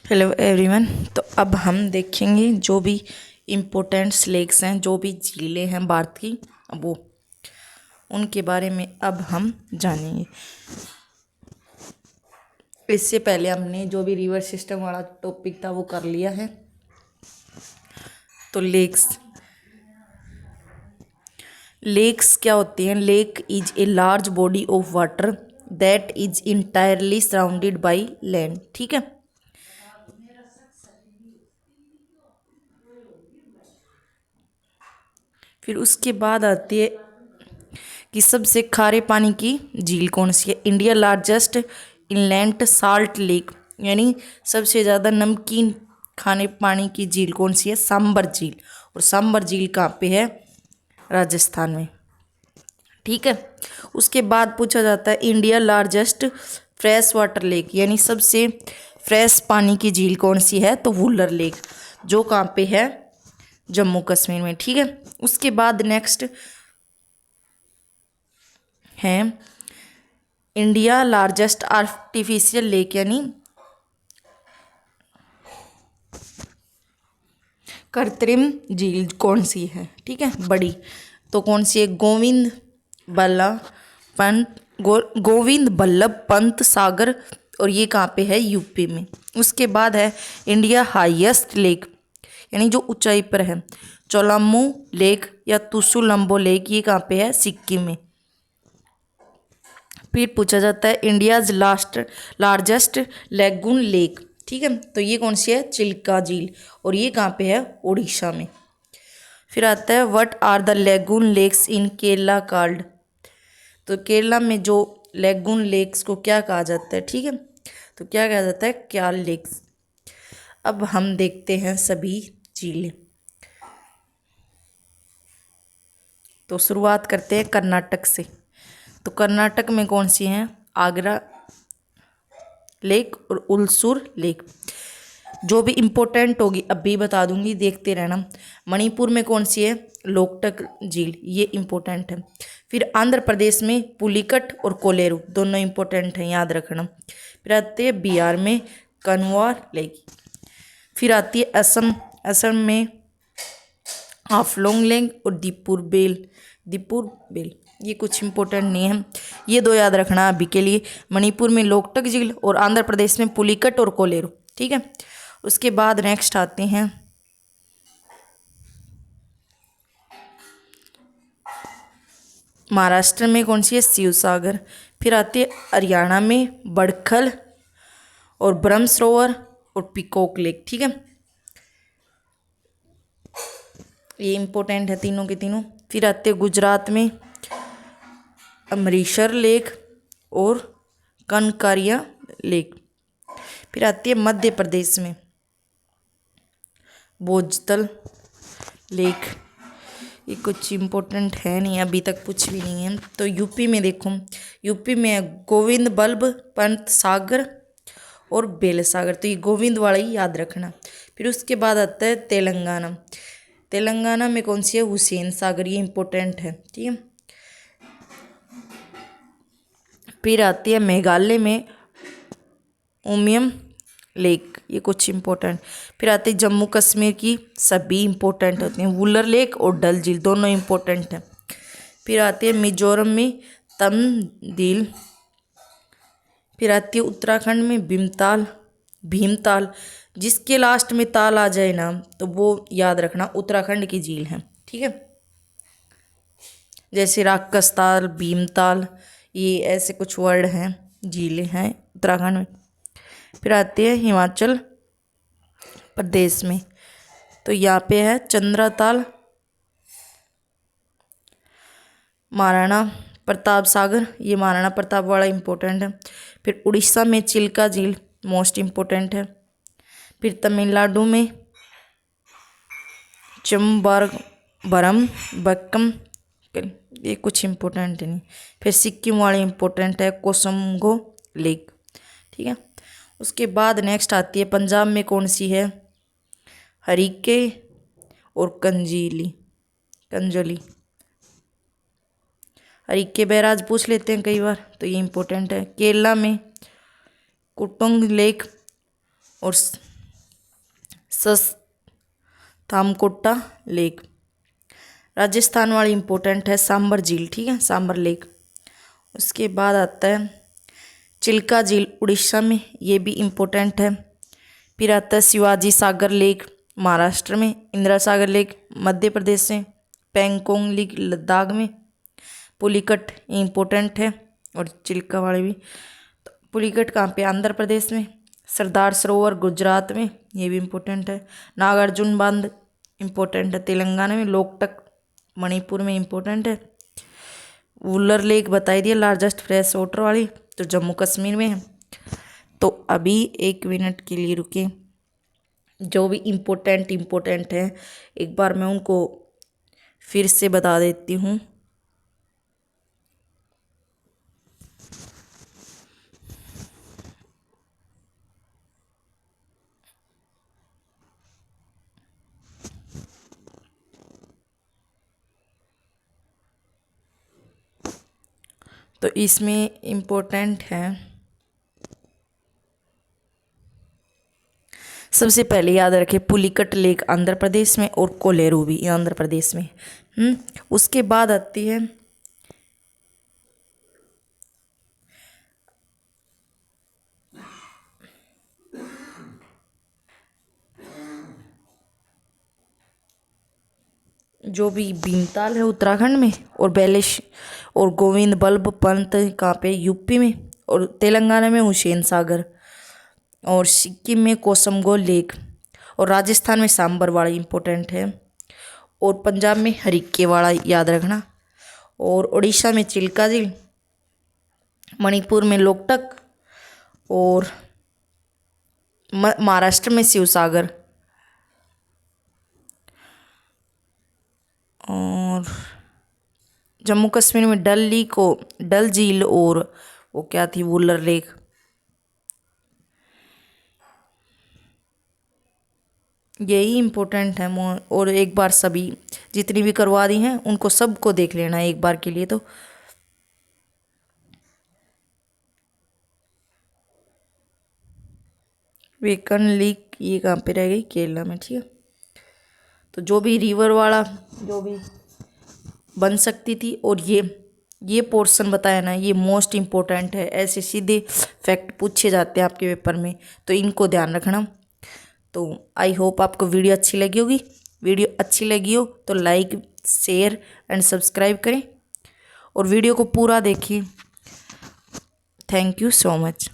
Hello everyone. तो अब हम देखेंगे जो भी इम्पोर्टेंट्स लेक्स हैं, जो भी झीलें हैं भारत की, वो उनके बारे में अब हम जानेंगे। इससे पहले हमने जो भी रिवर सिस्टम वाला टॉपिक था वो कर लिया है। तो लेक्स क्या होती हैं? Lake is a large body of water that is entirely surrounded by land. ठीक है। फिर उसके बाद आती है कि सबसे खारे पानी की झील कौन सी है? India largest inland salt lake, यानी सबसे ज़्यादा नमकीन खाने पानी की झील कौन सी है? सांबर झील। और सांबर झील कहाँ पे है? राजस्थान में। ठीक है। उसके बाद पूछा जाता है India largest fresh water lake, यानी सबसे फ्रेश पानी की झील कौन सी है? तो वुलर लेक, जो कहाँ पे है? जम्मू कश्मीर में। ठीक है। उसके बाद नेक्स्ट है इंडिया लार्जेस्ट आर्टिफिशियल लेक, यानी कृत्रिम झील कौन सी है? ठीक है, बड़ी। तो कौन सी है? गोविंद बल्लभ पंत सागर, और ये कहाँ पे है? यूपी में। उसके बाद है इंडिया हाईएस्ट लेक, यानी जो ऊंचाई पर है, चोलामू लेक या तुसुलंबो लेक, ये कहाँ पे है? सिक्किम में। फिर पूछा जाता है इंडियाज लार्जेस्ट लेगून लेक। ठीक है, तो ये कौन सी है? चिल्का झील, और ये कहाँ पे है? उड़ीसा में। फिर आता है what are the lagoon lakes in Kerala called? तो केरला में जो लेगून लेक्स को क्या कहा जाता है? ठीक है, तो क्या कहा जाता है? क्याल लेक्स। अब हम देखते हैं सभी झीलें। तो शुरुआत करते हैं कर्नाटक से। तो कर्नाटक में कौन सी हैं? आगरा लेक और उलसूर लेक। जो भी इम्पोर्टेंट होगी अभी बता दूंगी, देखते रहना। मणिपुर में कौन सी है? लोकटक झील, ये इम्पोर्टेंट है। फिर आंध्र प्रदेश में पुलिकट और कोलेरू, दोनों इम्पोर्टेंट हैं, याद रखना। फिर आते हैं बिहार में कनवार लेक। फिर आती है असम में हाफलोंग लेक और दीपुर बेल। ये कुछ इंपॉर्टेंट नहीं है, ये दो याद रखना अभी के लिए। मणिपुर में लोकटक झील और आंध्र प्रदेश में पुलिकट और कोलेरू। ठीक है। उसके बाद नेक्स्ट आते हैं महाराष्ट्र में कौन सी है? शिव सागर। फिर आती है हरियाणा में बड़खल और ब्रह्म सरोवर और पिकॉक लेक। ठीक है, ये इंपॉर्टेंट है तीनों के तीनों। फिर आते हैं गुजरात में अमरीशर लेक और कनकारिया लेक। फिर आती है मध्य प्रदेश में भोजतल लेक। ये कुछ इम्पोर्टेंट है नहीं, अभी तक कुछ भी नहीं है। तो यूपी में देखो, यूपी में है गोविंद बल्लभ पंत सागर और बेल सागर, तो ये गोविंद वाला ही याद रखना। फिर उसके बाद आता है तेलंगाना। तेलंगाना में कौन सी है? हुसैन सागर, ये इम्पोर्टेंट है। ठीक है। फिर आती है मेघालय में उमियम लेक, ये कुछ इम्पोर्टेंट। फिर आती है जम्मू कश्मीर की, सभी इम्पोर्टेंट होते हैं, वुलर लेक और डल झील, दोनों इम्पोर्टेंट हैं। फिर आती है मिजोरम में तमदील। फिर आती है उत्तराखंड में भीमताल, जिसके लास्ट में ताल आ जाए ना तो वो याद रखना उत्तराखंड की झील है। ठीक है, जैसे राकसताल, भीमताल, ये ऐसे कुछ वर्ड हैं, झीलें हैं उत्तराखंड में। फिर आते हैं हिमाचल प्रदेश में, तो यहाँ पे है चंद्रताल, महाराणा प्रताप सागर, ये महाराणा प्रताप वाला इम्पोर्टेंट है। फिर उड़ीसा में चिल्का झील मोस्ट इम्पोर्टेंट है। फिर तमिलनाडु में चम्बरम बक्कम, ये कुछ इम्पोर्टेंट नहीं। फिर सिक्किम वाली इम्पोर्टेंट है कोसमगो लेक। ठीक है। उसके बाद नेक्स्ट आती है पंजाब में कौन सी है? हरिके और कंजली। हरिके बैराज पूछ लेते हैं कई बार, तो ये इम्पोर्टेंट है। केरला में कुटुंग लेक और थामकोटा लेक। राजस्थान वाली इम्पोर्टेंट है सांबर झील, ठीक है, सांबर लेक। उसके बाद आता है चिल्का झील उड़ीसा में, ये भी इम्पोर्टेंट है। फिर आता है शिवाजी सागर लेक महाराष्ट्र में, इंदिरा सागर लेक मध्य प्रदेश में, पेंगोंग लेक लद्दाख में, पुलिकट इम्पोर्टेंट है और चिल्का वाले भी। तो पुलिकट कहाँ पे, आंध्र प्रदेश में। सरदार सरोवर गुजरात में, ये भी इम्पोर्टेंट है। नागार्जुन बांध इम्पोर्टेंट है तेलंगाना में। लोकटक मणिपुर में इम्पोर्टेंट है। वुलर लेक बताई दिया, लार्जेस्ट फ्रेश वाटर वाली, तो जम्मू कश्मीर में है। तो अभी 1 मिनट के लिए रुके, जो भी इम्पोर्टेंट है एक बार मैं उनको फिर से बता देती हूँ। तो इसमें इम्पोर्टेंट है, सबसे पहले याद रखें पुलिकट लेक आंध्र प्रदेश में और कोलेरू भी आंध्र प्रदेश में। उसके बाद आती है जो भी भीमताल है उत्तराखंड में, और बैलेश और गोविंद बल्लभ पंत कहाँ पे, यूपी में, और तेलंगाना में हुसैन सागर, और सिक्किम में कोसमगोल लेक, और राजस्थान में सांबरवाड़ा इम्पोर्टेंट है, और पंजाब में हरिकेवाड़ा याद रखना, और उड़ीसा में चिल्का झील, मणिपुर में लोकटक, और महाराष्ट्र में शिवसागर, और जम्मू कश्मीर में डल झील, और वो क्या थी, वुलर लेक। यही इम्पोर्टेंट है। और एक बार सभी जितनी भी करवा दी हैं उनको सबको देख लेना एक बार के लिए। तो वेकन लेक ये कहाँ पे रह गई, केरला में, ठीक है। तो जो भी रिवर वाला जो भी बन सकती थी, और ये पोर्शन बताया ना, ये मोस्ट इम्पोर्टेंट है। ऐसे सीधे फैक्ट पूछे जाते हैं आपके पेपर में, तो इनको ध्यान रखना। तो आई होप आपको वीडियो अच्छी लगी होगी। वीडियो अच्छी लगी हो तो लाइक, शेयर एंड सब्सक्राइब करें, और वीडियो को पूरा देखिए। Thank you so much.